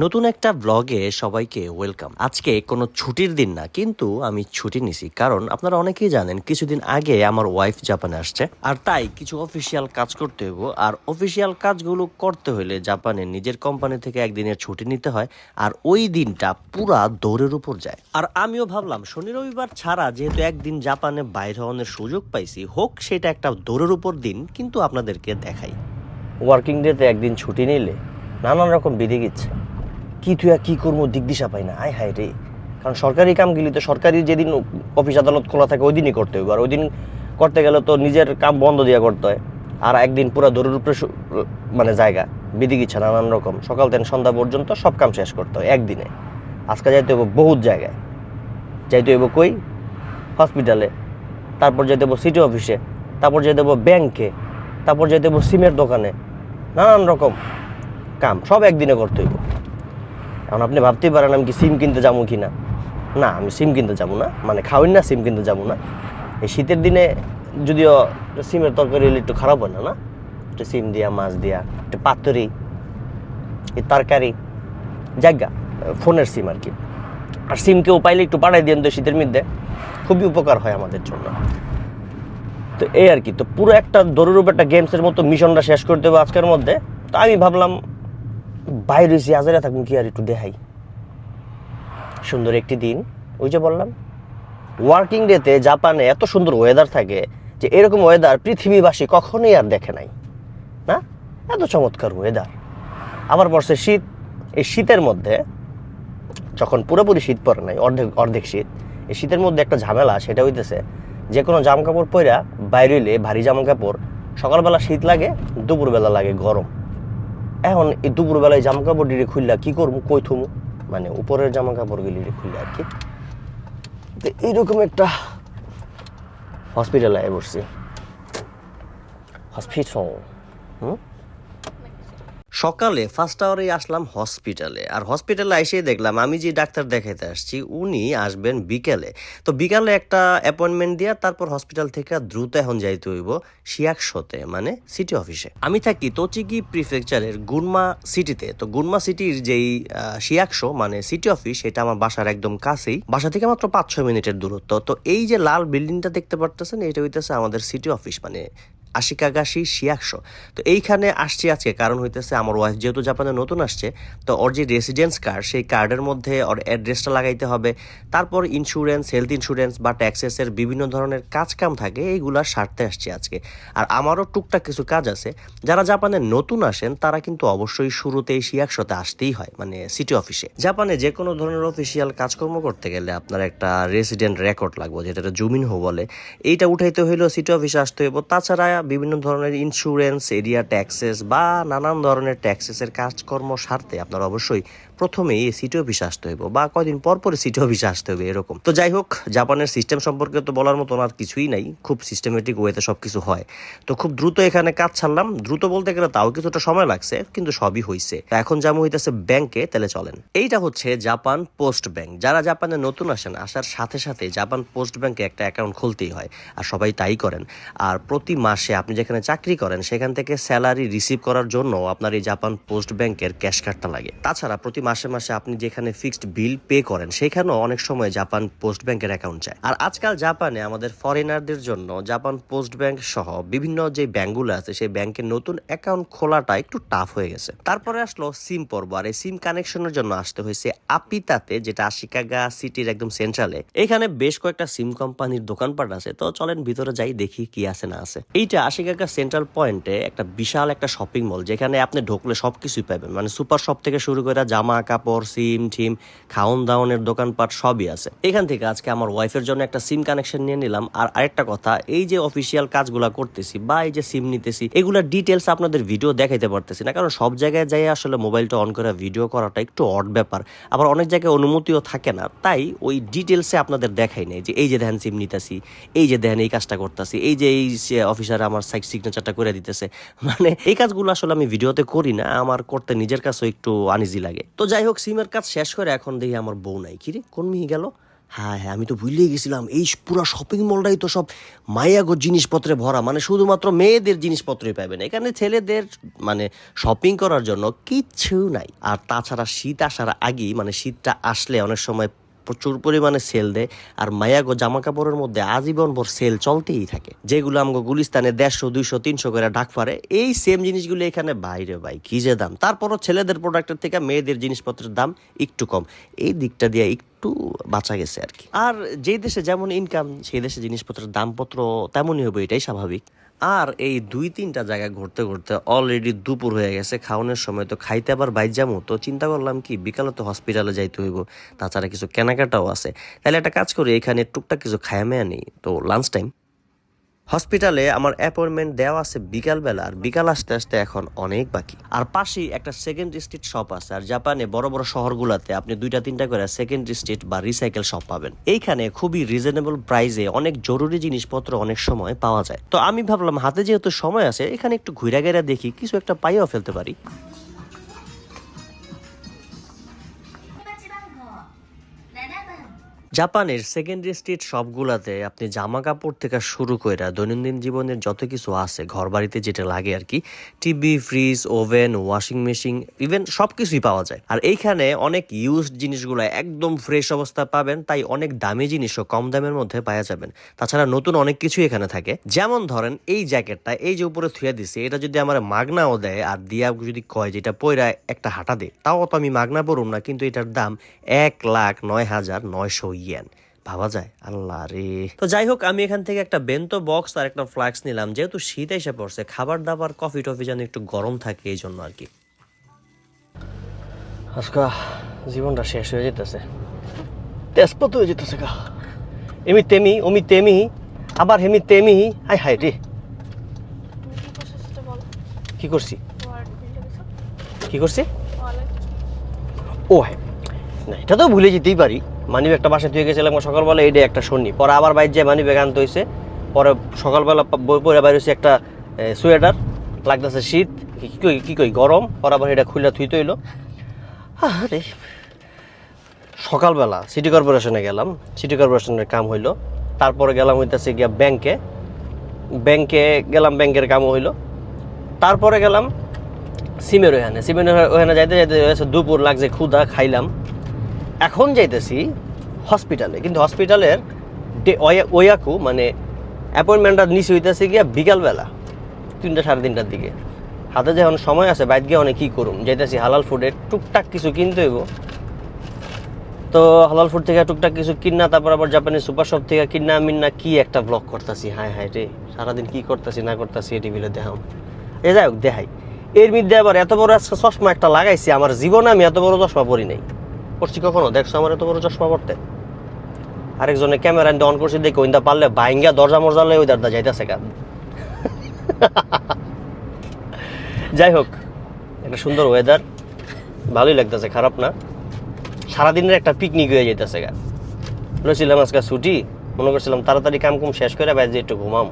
নতুন একটা ব্লগে সবাইকে ওয়েলকাম। আজকে কোনো ছুটির দিন না, কিন্তু আমি ছুটি নিছি কারণ আপনারা অনেকেই জানেন কিছুদিন আগে আমার ওয়াইফ জাপানে আসছে, আর তাই কিছু অফিসিয়াল কাজ করতে হইব। আর অফিসিয়াল কাজগুলো করতে হলে জাপানে নিজের কোম্পানি থেকে একদিনের ছুটি নিতে হয়, আর ওই দিনটা পুরা দৌড়ের উপর যায়। আর আমিও ভাবলাম শনি রবিবার ছাড়া যেহেতু একদিন জাপানে বাইরে হওয়ার সুযোগ পাইছি, হোক সেটা একটা দৌড়ের উপর দিন, কিন্তু আপনাদেরকে দেখাই। ওয়ার্কিং ডেতে একদিন ছুটি নিলে নানান রকম বিধি গিচ্ছে, কি তুই কি করবো দিক দিশা পাই না। আয় হায় রে, কারণ সরকারি কামগুলি তো সরকারি যেদিন অফিস আদালত খোলা থাকে ওই দিনই করতে হবে, আর ওই দিন করতে গেলে তো নিজের কাম বন্ধ দিয়ে করতে হয়। আর একদিন পুরো দৌড়ের উপরে মানে জায়গা বিধি গিচ্ছে নানান রকম, সকাল থেকে সন্ধ্যা পর্যন্ত সব কাম শেষ করতে হয় একদিনে। আজকে যাইতে হইব বহুত জায়গায়, যাইতে হইব কই হসপিটালে, তারপর যাইতে হইব সিটি অফিসে, তারপর যাইতে হইব ব্যাংকে, তারপর যাইতে হইব সিমের দোকানে, নানান রকম কাম সব একদিনে করতে হইব। এখন আপনি ভাবতেই পারেন আমি কি সিম কিনতে যাবো কি না। না, আমি সিম কিনতে যাবো না, মানে খাওয়াই না, সিম কিনতে যাবো না। এই শীতের দিনে যদিও সিমের তরকারি হলে একটু খারাপ হয় না, না একটু সিম দিয়া মাছ দিয়া একটু পাতুরি এই তরকারি জায়গা ফোনের সিম আর কি। আর সিম কেউ পাইলে একটু পাঠাই দিন তো, শীতের মধ্যে খুবই উপকার হয় আমাদের জন্য। তো এই আর কি, তো পুরো একটা দৌড়ের উপর একটা গেমসের মতো মিশনটা শেষ করতে হবে আজকের মধ্যে। তো আমি ভাবলাম বাইরে এসে আজারে থাকুন কি আর একটু দেখাই সুন্দর একটি দিন। ওই যে বললাম ওয়ার্কিং ডেতে জাপানে এত সুন্দর ওয়েদার থাকে যে এরকম ওয়েদার পৃথিবীবাসী কখনোই আর দেখে নাই, না এত চমৎকার ওয়েদার। আবার পড়ছে শীত। এই শীতের মধ্যে যখন পুরোপুরি শীত পড়ে নাই, অর্ধেক অর্ধেক শীত, এই শীতের মধ্যে একটা ঝামেলা, সেটা হইতেছে যে কোনো জামা কাপড় পরা বাইরে হইলে ভারী জামা কাপড় সকালবেলা শীত লাগে, দুপুরবেলা লাগে গরম। এখন এই দুপুরবেলায় জামা কাপড় ডিরে খুললা কি করবো, কই থমু, মানে উপরের জামা কাপড় গুলি খুললে আর কি। তো এইরকম একটা হসপিটালে বসছি, হসপিটাল। সকালে ফার্স্ট আওয়ারে আসলাম হসপিটালে, আর হসপিটালে এসে দেখলাম আমি যে ডাক্তার দেখাইতে আসছি উনি আসবেন বিকেলে। তো বিকালে একটা অ্যাপয়েন্টমেন্ট দিয়া তারপর হসপিটাল থেকে দ্রুত এখন যাইতে হইব শিয়াকশোতে, মানে সিটি অফিসে। আমি থাকি তোচিগি প্রিফেকচারের গুনমা সিটিতে। তো গুনমা সিটির যেই শিয়াকশো মানে সিটি অফিস, এটা আমার বাসার একদম কাছেই, বাসা থেকে মাত্র 5-6 মিনিটের দূরত্ব। তো এই যে লাল বিল্ডিংটা দেখতে পারতেছেন, এটা হইতেছে আমাদের সিটি অফিস, মানে আশিকাগাশি শিয়াকশো। তো এইখানে আসছি আজকে কারণ হইতেছে আমার ওয়াইফ যেহেতু জাপানে নতুন আসছে, তো ওর যে রেসিডেন্স কার্ড, সেই কার্ডের মধ্যে ওর অ্যাড্রেসটা লাগাইতে হবে। তারপর ইন্স্যুরেন্স, হেলথ ইন্স্যুরেন্স বা ট্যাক্সেসের বিভিন্ন ধরনের কাজ কাম থাকে, এইগুলার সারতে আসছি আজকে। আর আমারও টুকটাক কিছু কাজ আছে। যারা জাপানে নতুন আসেন তারা কিন্তু অবশ্যই শুরুতেই শিয়াকশোতে আসতেই হয়, মানে সিটি অফিসে। জাপানে যে কোনো ধরনের অফিসিয়াল কাজকর্ম করতে গেলে আপনার একটা রেসিডেন্ট রেকর্ড লাগবে, যেটা জুমিনহো বলে। এইটা উঠাইতে হইলেও সিটি অফিসে আসতে হইব। তাছাড়া বিভিন্ন ধরনের ইন্স্যুরেন্স, এরিয়া ট্যাক্সেস বা নানান ধরনের ট্যাক্সেসের কাজকর্ম সারতে আপনার অবশ্যই প্রথমেই এই সিটি অফিসে আসতে হইব, বা কয়দিন পর পরে সিটি অফিসে আসতে হবে এরকম। তো যাই হোক, জাপানের সিস্টেম সম্পর্কে তো বলার মতন আর কিছুই নাই, খুব সিস্টেমেটিক ওয়েতে সবকিছু হয়। তো খুব দ্রুত এখানে কাজ ছাড়লাম, দ্রুত বলতে গেলে তাও কিছুটা সময় লাগছে, কিন্তু সবই হয়েছে। এখন যেমন হইতেছে ব্যাংকে, তাহলে চলেন। এইটা হচ্ছে জাপান পোস্ট ব্যাংক। যারা জাপানে নতুন আসেন, আসার সাথে সাথে জাপান পোস্ট ব্যাংকে একটা অ্যাকাউন্ট খুলতেই হয়, আর সবাই তাই করেন। আর প্রতি মাসে আপনি যেখানে চাকরি করেন সেখান থেকে স্যালারি রিসিভ করার জন্য আপনার এই জাপান পোস্ট ব্যাংকের ক্যাশ কার্ডটা লাগে। তাছাড়া প্রতি মাসে মাসে আপনি যেখানে ফিক্সড বিল পে করেন সেখানেও অনেক সময় জাপান পোস্ট ব্যাংকের অ্যাকাউন্ট চায়। আর আজকাল জাপানে আমাদের ফরেনারদের জন্য জাপান পোস্ট ব্যাংক সহ বিভিন্ন যে ব্যাংকগুলো আছে সেই ব্যাংকের নতুন অ্যাকাউন্ট খোলাটা একটু টাফ হয়ে গেছে। তারপরে আসলো সিম পর্ব, আর এই সিম কানেকশনের জন্য আসতে হয়েছে আপিতাতে, যেটা আশিকাগা সিটির একদম সেন্ট্রালে। এখানে বেশ কয়েকটা সিম কোম্পানির দোকানপাট আছে, তো চলেন ভিতরে যাই দেখি কি আছে না আছে। এইটা আশিকাগা সেন্ট্রাল পয়েন্টে একটা বিশাল একটা শপিং মল, যেখানে আপনি ঢুকলে সবকিছুই পাবেন, মানে সুপার শপ থেকে শুরু করে জামা কাপড়, সিম টিম, খাওন দাওনের দোকানপাট সবই আছে। এখান থেকে আজকে আমার ওয়াইফের জন্য একটা সিম কানেকশন নিয়ে নিলাম। আর আরেকটা কথা, এই যে অফিসিয়াল কাজগুলা করতেছি বা এই যে সিম নিতেছি, এগুলা ডিটেলস আপনাদের ভিডিও দেখাইতে পারতেছি না, কারণ সব জায়গায় যাই আসলে মোবাইলটা অন করে ভিডিও করাটা একটু অড ব্যাপার। আবার অনেক জায়গায় অনুমতিও থাকে না, তাই ওই ডিটেলসে আপনাদের দেখাই নাই যে এই যে দেখেন সিম নিতেছি, এই যে দেখেন এই কাজটা করতেছি, এই যে এই অফিসার আমার সাইড সিগনেচারটা করে দিতেছে। মানে এই কাজগুলো আসলে আমি ভিডিওতে করি না, আমার করতে নিজের কাছেও একটু আনইজি লাগে। তো যাই হোক, সিমের কাজ শেষ করে এখন দেখি আমার বউ নাই। কিরে, কোন মিহি গেল? হ্যাঁ হ্যাঁ, আমি তো ভুলেই গেছিলাম, এই পুরো শপিং মলটাই তো সব মায়াগো জিনিসপত্রে ভরা, মানে শুধুমাত্র মেয়েদের জিনিসপত্রই পাবেন এখানে, ছেলেদের মানে শপিং করার জন্য কিচ্ছু নাই। আর তাছাড়া শীত আসার আগেই, মানে শীতটা আসলে অনেক সময় প্রচুর পরিমাণে সেল দেয়, আর মায়াগো জামা কাপড়ের মধ্যে আজীবন ভর সেল চলতেই থাকে, যেগুলো আমাকে গুলিস্তানে 150, 200, 300 করে ডাক পারে, এই সেম জিনিসগুলো এখানে বাইরে ভাই কি যে দাম। তারপরও ছেলেদের প্রোডাক্টের থেকে মেয়েদের জিনিসপত্রের দাম একটু কম, এই দিকটা দিয়ে একটু বাঁচা গেছে আর কি। আর যেই দেশে যেমন ইনকাম সেই দেশে জিনিসপত্রের দামপত্র তেমনই হবে, এটাই স্বাভাবিক। আর এই 2-3টা জায়গা ঘুরতে ঘুরতে অলরেডি দুপুর হয়ে গেছে, খাওয়ানোর সময় তো খাইতে আবার বাইর যাবো, তো চিন্তা করলাম কি বিকালে তো হসপিটালে যাইতে হইব, তাছাড়া কিছু কেনাকাটাও আছে, তাহলে একটা কাজ করি এখানে টুকটাক কিছু খায়া মেয়া নেই। তো লাঞ্চ টাইম, হসপিটালে আমার অ্যাপয়েন্টমেন্ট দেওয়া আছে বিকালবেলা, আর বিকাল আসতে আসতে এখন অনেক বাকি। আর পাশেই একটা সেকেন্ড স্ট্রিট শপ আছে, আর জাপানে বড় বড় শহরগুলোতে আপনি 2-3টা করে সেকেন্ড স্ট্রিট বা রিসাইকেল শপ পাবেন। এইখানে খুবই রিজনেবল প্রাইসে অনেক জরুরি জিনিসপত্র অনেক সময় পাওয়া যায়। তো আমি ভাবলাম হাতে যেহেতু সময় আছে এখানে একটু ঘুরে গেরা দেখি, কিছু একটা পাইও ফেলতে পারি। জাপানের সেকেন্ডারি স্ট্রিট সবগুলাতে আপনি জামা কাপড় থেকে শুরু করে দৈনন্দিন জীবনের যত কিছু আছে ঘর বাড়িতে যেটা লাগে আর কি, TV, fridge, oven, washing machine, even সব কিছুই পাওয়া যায়। আর এইখানে অনেক ইউজড জিনিসগুলো একদম ফ্রেশ অবস্থা পাবেন, তাই অনেক দামি জিনিসও কম দামের মধ্যে পাওয়া যাবেন। তাছাড়া নতুন অনেক কিছুই এখানে থাকে, যেমন ধরেন এই জ্যাকেটটা এই যে উপরে থুয়ে দিছে, এটা যদি আমার মাগনাও দেয় আর দিয়া যদি কয় যেটা পয়রা একটা হাঁটা দে, তাও তো আমি মাগনা পড়ুম না, কিন্তু এটার দাম 1,09,900 ইয়েন। ভাবা যায়, আল্লাহ রে। তো যাই হোক, আমি এখান থেকে একটা বেন্তো বক্স আর একটা ফ্লাক্স নিলাম, যেহেতু শীত এসে পড়ছে, খাবার দাবার কফি টফি যেন একটু গরম থাকে এই জন্য আর কি। আজকা জীবনটা শেষ হয়ে যেতেছে, তেজপাত হয়ে যেতেছে গা, এমি তেমি অমি তেমি আবার হেমি তেমি, হাই হাই রে। কি করছি কি করছি ও হ্যাঁ না, এটা তো ভুলে যেতেই পারি, মানি ব্যাগটা বাসায় তুই গেছিলাম সকালবেলা, এইটা একটা শুনি, পরে আবার বাইর যায় মানি ব্যাগ আনতে হয়েছে, পরে সকালবেলা বই পরে বাইর হয়েছে একটা সোয়েটার, লাগতেছে শীত, কি কই গরম, পরে আবার এটা খুলে থুইতে হইলো। আরে সকালবেলা সিটি কর্পোরেশনে গেলাম, সিটি কর্পোরেশনের কাম হইলো, তারপরে গেলাম হইতেছে গিয়া ব্যাংকে গেলাম, ব্যাংকের কামও হইলো, তারপরে গেলাম সিমের ওখানে যাইতে যাইতে দুপুর লাগছে, ক্ষুধা, খাইলাম। এখন যাইতেছি হসপিটালে, কিন্তু হসপিটালের ওয়াকু মানে অ্যাপয়েন্টমেন্টটা নিচে হইতেছে গিয়া বিকালবেলা 3টা সাড়ে 3টার দিকে। হাতে যখন সময় আছে বাইরে গিয়ে অনেক কী করুম, যাইতেছি হালাল ফুডের টুকটাক কিছু কিনতে হইব। তো হালাল ফুড থেকে টুকটাক কিছু কিনা, তারপর আবার জাপানিজ সুপার শপ থেকে কিনা মিন্না কি একটা ব্লগ করতেছি, হায় হায় রে, সারাদিন কি করতেছি না করতেছি টিভিতে দেখাম। যাই হোক দেখাই, এর মধ্যে আবার এত বড় আজকে চশমা একটা লাগাইছি, আমার জীবনে আমি এত বড় চশমা পরি নাই। পড়ছি কখনো দেখছো আমার এত বড় চশমা পড়তে? আরেকজনে ক্যামেরা অন করছি, দেখি ওইটা পারলে বাইঙ্গা দরজা মরজালে ওই দাদা যাইতেছে গা। যাই হোক, একটা সুন্দর ওয়েদার, ভালোই লাগতেছে, খারাপ না, সারাদিনের একটা পিকনিক হয়ে যেতেছে গা। লইছিলাম আজকে ছুটি, মনে করছিলাম তাড়াতাড়ি কাম কুম শেষ করে বাইরে একটু ঘুমাম,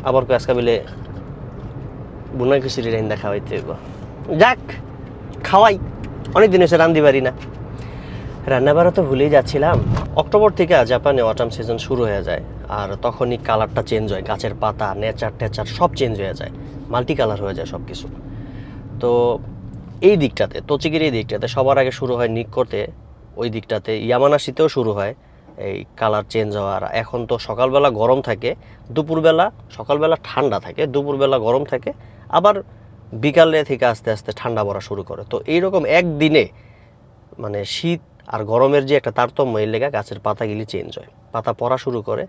আবার আজকে বিলে বুনা খিচুড়ি রান্না খাওয়াইতে হইব। যাক খাওয়াই, অনেকদিন হয়েছে রান্ধি পারি না, রান্নাবাড়া তো ভুলেই যাচ্ছিলাম। অক্টোবর থেকে জাপানে অটাম সিজন শুরু হয়ে যায়, আর তখনই কালারটা চেঞ্জ হয়, গাছের পাতা, নেচার টেচার সব চেঞ্জ হয়ে যায়, মাল্টি কালার হয়ে যায় সব কিছু। তো এই দিকটাতে, তোচিকির এই দিকটাতে সবার আগে শুরু হয় নিক্কোতে, ওই দিকটাতে ইয়ামানাশিতেও শুরু হয় এই কালার চেঞ্জ হওয়ার। এখন তো সকালবেলা গরম থাকে, সকালবেলা ঠান্ডা থাকে, দুপুরবেলা গরম থাকে, আবার বিকালে থেকে আস্তে আস্তে ঠান্ডা পড়া শুরু করে। তো এইরকম একদিনে মানে শীত আর গরমের যে একটা তারতম্য, এর লেগে গাছের পাতাগুলি চেঞ্জ হয়, পাতা পড়া শুরু করে।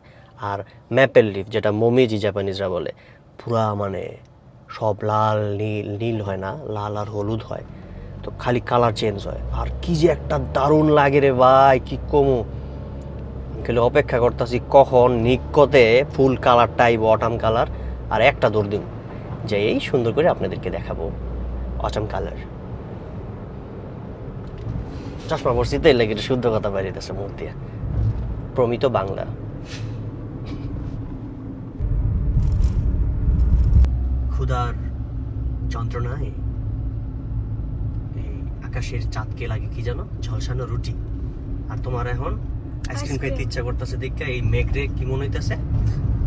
আর ম্যাপেল লিফ, যেটা মোমিজি জাপানিজরা বলে, পুরা মানে সব লাল নীল হয় না, লাল আর হলুদ হয়, তো খালি কালার চেঞ্জ হয়। আর কি যে একটা দারুণ লাগে রে ভাই, কি কমু, খালি অপেক্ষা করতেছি কখন নিক্কোতে ফুল কালারটা আইব, অটাম কালার, আর একটা দৌড় দিন যে এই সুন্দর করে আপনাদেরকে দেখাবো অটাম কালার। চশমা পড়ছি তো এর লাগে শুদ্ধ কথা বাইরেছে মুখ দিয়ে, প্রমিত বাংলা। ক্ষুধার যন্ত্রণায় এই আকাশের চাঁদকে লাগে কি জানো, ঝলসানো রুটি, আর তোমার এখন আইসক্রিম খাইতে ইচ্ছা করতেছে দেখে এই মেঘরে কি মনে হইতেছে?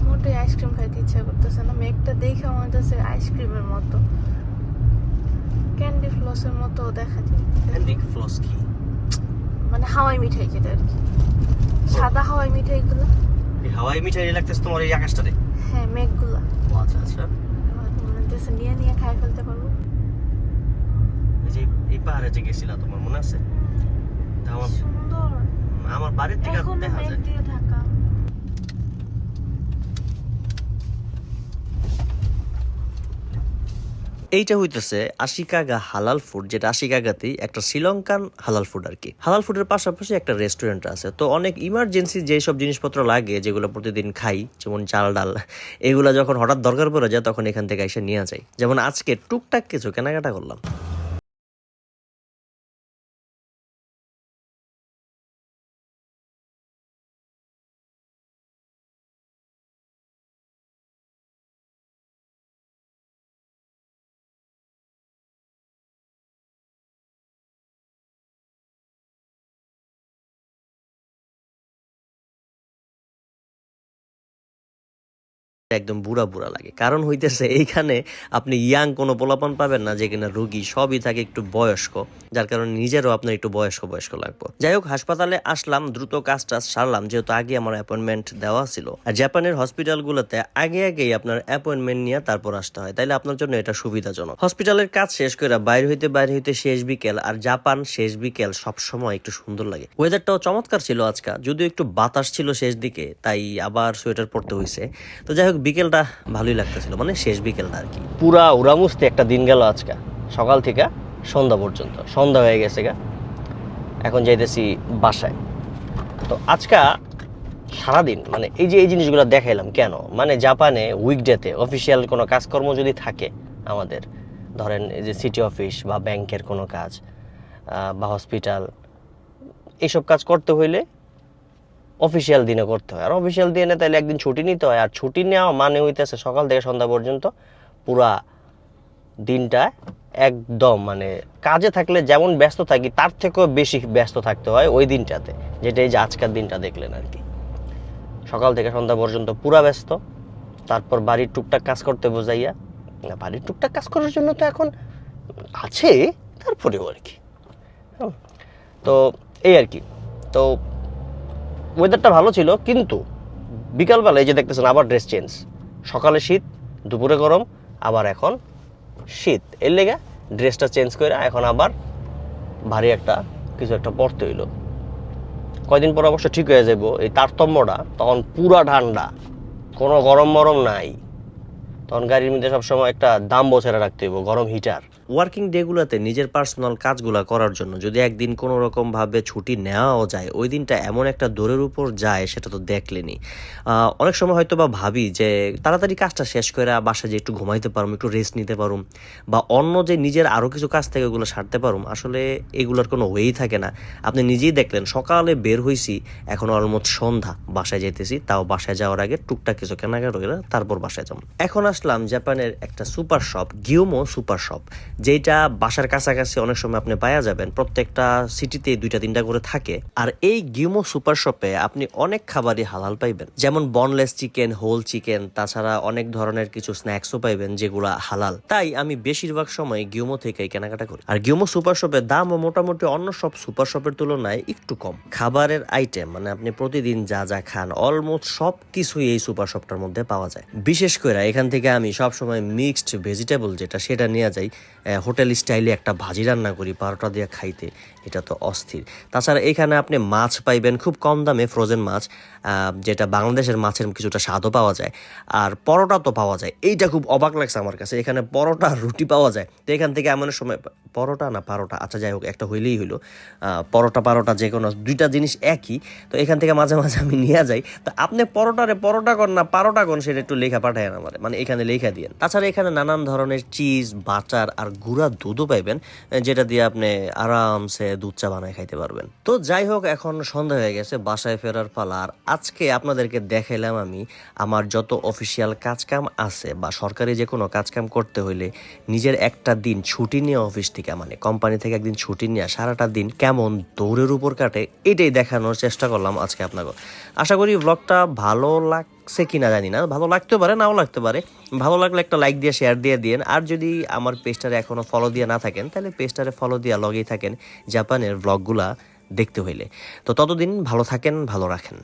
মোটেই আইসক্রিম খাইতে ইচ্ছা করতেছে না, মেঘটা দেখে মনে হচ্ছে আইসক্রিমের মতো, ক্যান্ডি ফ্লসের মতো দেখা যায়। ক্যান্ডি ফ্লস কি? মানে হাওয়াই মিঠাই যেটা আর কি, সাদা হাওয়াই মিঠাইগুলো। এই হাওয়াই মিঠাই লাগতেছে তোমার এই আকাশটারে? হ্যাঁ, মেঘগুলা। ও আচ্ছা আচ্ছা, মনে হচ্ছে নিয়ে নিয়ে খাই ফেলতে পারবো। এই যে এই পাহাড়ে যে গেছিলা তোমার মনে আছে? সুন্দর, আমার বাড়ির থেকে দেখা যায়। দিয়ে ঢাকা। এইটা হইতেছে আশিকাগা হালাল ফুড, যেটা আশিকাগাতেই একটা শ্রীলঙ্কান হালাল ফুড আর কি। হালাল ফুডের পাশাপাশি একটা রেস্টুরেন্ট আছে। তো অনেক ইমার্জেন্সি যেসব জিনিসপত্র লাগে যেগুলো প্রতিদিন খাই, যেমন চাল ডাল, এগুলা যখন হঠাৎ দরকার পড়ে যায় তখন এখান থেকে এসে নিয়ে যায়। যেমন আজকে টুকটাক কিছু কেনাকাটা করলাম। একদম বুড়া বুড়া লাগে, কারণ হইতেছে এইখানে আপনি ইয়াং কোনো পোলাপান পাবেন না, যে কিনা রোগী সবই থাকে একটু বয়স্ক, যার কারণে নিজেরও আপনার একটু বয়স্ক বয়স্ক লাগবে। যাই হোক, হাসপাতালে আসলাম, দ্রুত কাজ টাজ সারলাম, যেহেতু আগে আমার অ্যাপয়েন্টমেন্ট দেওয়া ছিল। আর জাপানের হসপিটালগুলোতে আগে আগেই আপনার অ্যাপয়েন্টমেন্ট নিয়ে তারপর আসতে হয়, তাইলে আপনার জন্য এটা সুবিধাজনক। হসপিটালের কাজ শেষ করে বাইরে হইতে শেষ বিকেল, আর জাপান শেষ বিকেল সবসময় একটু সুন্দর লাগে। ওয়েদারটাও চমৎকার ছিল আজকে, যদিও একটু বাতাস ছিল শেষ দিকে, তাই আবার সোয়েটার পরতে হয়েছে। তো যাই হোক, বিকেলটা ভালোই লাগতেছিল, মানে শেষ বিকেলটা আর কি। পুরা উড়ামুস্তে একটা দিন গেল আজকে, সকাল থেকে সন্ধ্যা পর্যন্ত। সন্ধ্যা হয়ে গেছে গা, এখন যাইতেছি বাসায়। তো আজকে সারাদিন মানে এই জিনিসগুলো দেখাইলাম কেন, মানে জাপানে উইকডেতে অফিসিয়াল কোনো কাজকর্ম যদি থাকে আমাদের, ধরেন এই যে সিটি অফিস বা ব্যাংকের কোনো কাজ বা হসপিটাল, এইসব কাজ করতে হইলে অফিসিয়াল দিনে করতে হয়। আর অফিসিয়াল দিনে তাহলে একদিন ছুটি নিতে হয়। আর ছুটি নেওয়া মানে হইতেছে সকাল থেকে সন্ধ্যা পর্যন্ত পুরা দিনটা একদম মানে কাজে থাকলে যেমন ব্যস্ত থাকি তার থেকেও বেশি ব্যস্ত থাকতে হয় ওই দিনটাতে, যেটা এই যে আজকের দিনটা দেখলেন আর কি। সকাল থেকে সন্ধ্যা পর্যন্ত পুরা ব্যস্ত, তারপর বাড়ির টুকটাক কাজ করতে বোঝাইয়া না, বাড়ির টুকটাক কাজ করার জন্য তো এখন আছে, তারপরেও আর কি। তো এই আর কি। তো ওয়েদারটা ভালো ছিল, কিন্তু বিকালবেলা এই যে দেখতেছেন আবার ড্রেস চেঞ্জ, সকালে শীত, দুপুরে গরম, আবার এখন শীত, এর লেগে ড্রেসটা চেঞ্জ করে এখন আবার ভারী একটা কিছু একটা পরতে হইলো। কয়দিন পর অবশ্য ঠিক হয়ে যাবো এই তারতম্যটা, তখন পুরা ঠান্ডা, কোনো গরম মরম নাই, তখন গাড়ির মধ্যে সবসময় একটা দাম ছেড়ে রাখতে হইব, গরম হিটার। ওয়ার্কিং ডেগুলোতে নিজের পার্সোনাল কাজগুলা করার জন্য যদি একদিন কোনো রকম ভাবে ছুটি নেওয়াও যায়, ওই দিনটা এমন একটা দৌড়ের উপর যায় সেটা তো দেখলেনি। অনেক সময় হয়তো বা ভাবি যে তাড়াতাড়ি কাজটা শেষ করে বাসায় যে একটু ঘুমাইতে পারুম, একটু রেস্ট নিতে পারুম, বা অন্য যে নিজের আরও কিছু কাজ থেকে ওগুলো সারতে পারুম, আসলে এগুলোর কোনো ওয়েই থাকে না। আপনি নিজেই দেখলেন সকালে বের হইছি, এখন অলমোস্ট সন্ধ্যা, বাসায় যেতেছি, তাও বাসায় যাওয়ার আগে টুকটাক কিছু কেনাকাটা করে তারপর বাসায় যাব। এখন আসলাম জাপানের একটা সুপার শপ, গিওমো সুপার শপ, যেটা বাসার কাছাকাছি অনেক সময় আপনি পাওয়া যাবেন। প্রত্যেকটা সিটিতে 2-3টা করে থাকে। আর এই গিওমো সুপার শপে আপনি অনেক খাবারই হালাল পাইবেন, যেমন বনলেস চিকেন, হোল চিকেন, তাছাড়া অনেক ধরনের কিছু স্ন্যাক্সও পাইবেন যেগুলা হালাল। তাই আমি বেশিরভাগ সময় গিওমো থেকেই কেনাকাটা করি। আর গিওমো সুপার শপের দামও মোটামুটি অন্য সব সুপার শপের তুলনায় একটু কম। খাবারের আইটেম মানে আপনি প্রতিদিন যা যা খান অলমোস্ট সব কিছুই এই সুপার শপটার মধ্যে পাওয়া যায়। বিশেষ করে এখান থেকে আমি সবসময় মিক্সড ভেজিটেবল যেটা, সেটা নিয়ে যাই। হোটেল স্টাইলে একটা ভাজি রান্না করি পারোটা দিয়ে খাইতে, এটা তো অস্থির। তাছাড়া এখানে আপনি মাছ পাইবেন খুব কম দামে, ফ্রোজেন মাছ, যেটা বাংলাদেশের মাছের কিছুটা স্বাদও পাওয়া যায়। আর পরোটা তো পাওয়া যায়, এইটা খুব অবাক লাগছে আমার কাছে, এখানে পরোটা রুটি পাওয়া যায়। তো এখান থেকে এমন সময় পরোটা না পারোটা, আচ্ছা যাই হোক, একটা হইলেই হইলো, পরোটা যে কোনো দুইটা জিনিস একই। তো এখান থেকে মাঝে মাঝে আমি নিয়ে যাই। তো আপনি পরোটা কর না পারোটা কর, সেটা একটু লেখা পাঠায় আমার, মানে এখানে লেখা দিয়েন। তাছাড়া এখানে নানান ধরনের চিজ, বাটার আর গুঁড়া দুধও পাইবেন, যেটা দিয়ে আপনি আরামসে দুধ চা বানায় খাইতে পারবেন। তো যাই হোক, এখন সন্ধ্যা হয়ে গেছে, বাসায় ফেরার পালা। আর আজকে আপনাদেরকে দেখাইলাম আমি আমার যত অফিসিয়াল কাজকাম আছে, বা সরকারি যে কোনো কাজকাম করতে হইলে নিজের একটা দিন ছুটি নিয়ে অফিস থেকে টিকা মানে কোম্পানি থেকে একদিন ছুটি নিয়ে সারাটা দিন কেমন দৌড়ের উপর কাটে এটাই দেখানোর চেষ্টা করলাম আজকে আপনাকে। আশা করি ব্লগটা ভালো লাগছে কিনা জানি না, ভালো লাগতে পারে নাও লাগতে পারে। ভালো লাগলে একটা লাইক দিয়ে শেয়ার দিয়ে দিন, আর যদি আমার পেজটারে এখনও ফলো দিয়ে না থাকেন তাহলে পেজটারে ফলো দিয়ে লগেই থাকেন জাপানের ব্লগগুলা দেখতে হইলে। তো ততদিন ভালো থাকেন, ভালো রাখেন।